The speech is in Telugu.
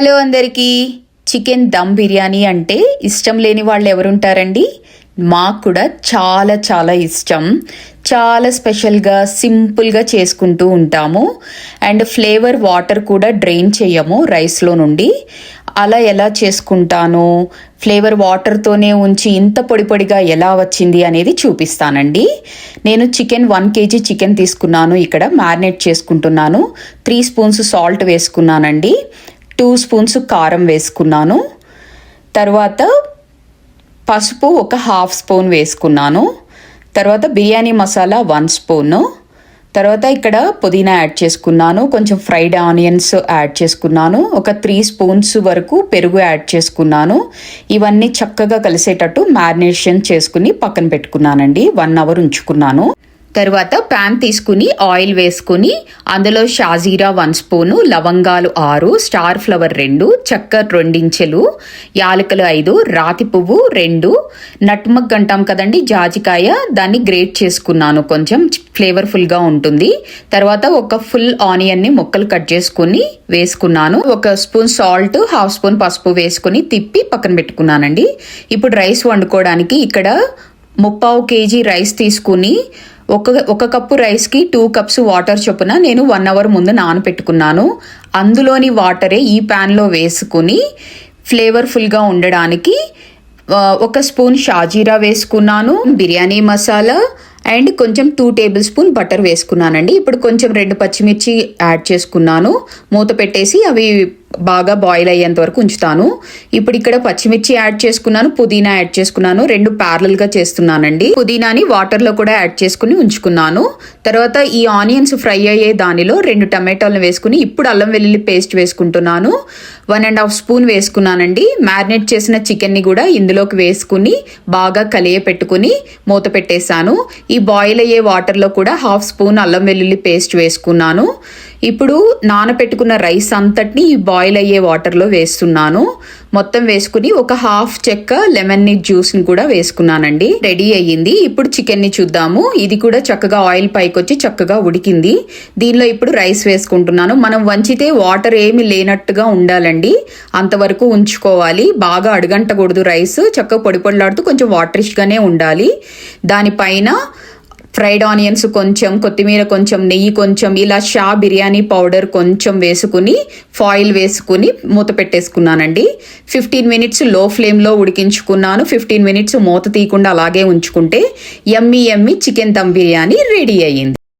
హలో అందరికీ. చికెన్ దమ్ బిర్యానీ అంటే ఇష్టం లేని వాళ్ళు ఎవరుంటారండి? మాకు కూడా చాలా చాలా ఇష్టం. చాలా స్పెషల్గా సింపుల్గా చేసుకుంటూ ఉంటాము. అండ్ ఫ్లేవర్ వాటర్ కూడా డ్రైన్ చేయము రైస్లో నుండి. అలా ఎలా చేసుకుంటాను, ఫ్లేవర్ వాటర్తోనే ఉంచి ఇంత పొడి పొడిగా ఎలా వచ్చింది అనేది చూపిస్తానండి. నేను చికెన్ 1 kg చికెన్ తీసుకున్నాను. ఇక్కడ మ్యారినేట్ చేసుకుంటున్నాను. 3 స్పూన్స్ సాల్ట్ వేసుకున్నానండి. 2 స్పూన్స్ కారం వేసుకున్నాను. తర్వాత పసుపు ఒక 1/2 స్పూన్ వేసుకున్నాను. తర్వాత బిర్యానీ మసాలా 1 స్పూను. తర్వాత ఇక్కడ పుదీనా యాడ్ చేసుకున్నాను. కొంచెం ఫ్రైడ్ ఆనియన్స్ యాడ్ చేసుకున్నాను. ఒక 3 స్పూన్స్ వరకు పెరుగు యాడ్ చేసుకున్నాను. ఇవన్నీ చక్కగా కలిసేటట్టు మ్యారినేషన్ చేసుకుని పక్కన పెట్టుకున్నానండి. 1 అవర్ ఉంచుకున్నాను. తర్వాత ప్యాన్ తీసుకుని ఆయిల్ వేసుకుని అందులో షాజీరా 1 స్పూను, లవంగాలు 6, స్టార్ ఫ్లవర్ 2, చక్కెర 2 ఇంచెలు, యాలకులు 5, రాతి పువ్వు 2, నట్మగ్ అంటాం కదండి జాజికాయ, దాన్ని గ్రేట్ చేసుకున్నాను. కొంచెం ఫ్లేవర్ఫుల్గా ఉంటుంది. తర్వాత ఒక ఫుల్ ఆనియన్ని ముక్కలు కట్ చేసుకుని వేసుకున్నాను. 1 స్పూన్ సాల్ట్, 1/2 స్పూన్ పసుపు వేసుకుని తిప్పి పక్కన పెట్టుకున్నానండి. ఇప్పుడు రైస్ వండుకోవడానికి ఇక్కడ 3/4 kg రైస్ తీసుకుని ఒక కప్పు రైస్కి 2 కప్స్ వాటర్ చొప్పున నేను 1 అవర్ ముందు నానపెట్టుకున్నాను. అందులోని వాటరే ఈ ప్యాన్లో వేసుకుని ఫ్లేవర్ఫుల్గా ఉండడానికి 1 స్పూన్ షాజీరా వేసుకున్నాను. బిర్యానీ మసాలా అండ్ కొంచెం 2 టేబుల్ స్పూన్ బటర్ వేసుకున్నానండి. ఇప్పుడు కొంచెం 2 పచ్చిమిర్చి యాడ్ చేసుకున్నాను. మూత పెట్టేసి అవి బాగా బాయిల్ అయ్యేంత వరకు ఉంచుతాను. ఇప్పుడు ఇక్కడ పచ్చిమిర్చి యాడ్ చేసుకున్నాను, పుదీనా యాడ్ చేసుకున్నాను. 2 ప్యారలల్గా చేస్తున్నానండి. పుదీనాని వాటర్లో కూడా యాడ్ చేసుకుని ఉంచుకున్నాను. తర్వాత ఈ ఆనియన్స్ ఫ్రై అయ్యే దానిలో 2 టమాటాలను వేసుకుని ఇప్పుడు అల్లం వెల్లుల్లి పేస్ట్ వేసుకుంటున్నాను. 1.5 స్పూన్ వేసుకున్నానండి. మ్యారినేట్ చేసిన చికెన్ని కూడా ఇందులోకి వేసుకుని బాగా కలియపెట్టుకుని మూత పెట్టేశాను. ఈ బాయిల్ అయ్యే వాటర్లో కూడా 1/2 స్పూన్ అల్లం వెల్లుల్లి పేస్ట్ వేసుకున్నాను. ఇప్పుడు నానపెట్టుకున్న రైస్ అంతటిని ఈ బాయిల్ అయ్యే వాటర్లో వేస్తున్నాను. మొత్తం వేసుకుని ఒక 1/2 చెక్క లెమన్ జ్యూస్ని కూడా వేసుకున్నానండి. రెడీ అయ్యింది. ఇప్పుడు చికెన్ని చూద్దాము. ఇది కూడా చక్కగా ఆయిల్ పైకి వచ్చి చక్కగా ఉడికింది. దీనిలో ఇప్పుడు రైస్ వేసుకుంటున్నాను. మనం వంచితే వాటర్ ఏమి లేనట్టుగా ఉండాలండి, అంతవరకు ఉంచుకోవాలి. బాగా అడుగంటకూడదు. రైస్ చక్కగా పొడి పొడిలాడుతూ కొంచెం వాటరిష్గానే ఉండాలి. దానిపైన ఫ్రైడ్ ఆనియన్స్ కొంచెం, కొత్తిమీర కొంచెం, నెయ్యి కొంచెం, ఇలా షా బిర్యానీ పౌడర్ కొంచెం వేసుకుని ఫాయిల్ వేసుకుని మూత పెట్టేసుకున్నానండి. 15 మినిట్స్ లో ఫ్లేమ్లో ఉడికించుకున్నాను. 15 మినిట్స్ మూత తీయకుండా అలాగే ఉంచుకుంటే yummy yummy chicken dum biryani ready అయ్యింది.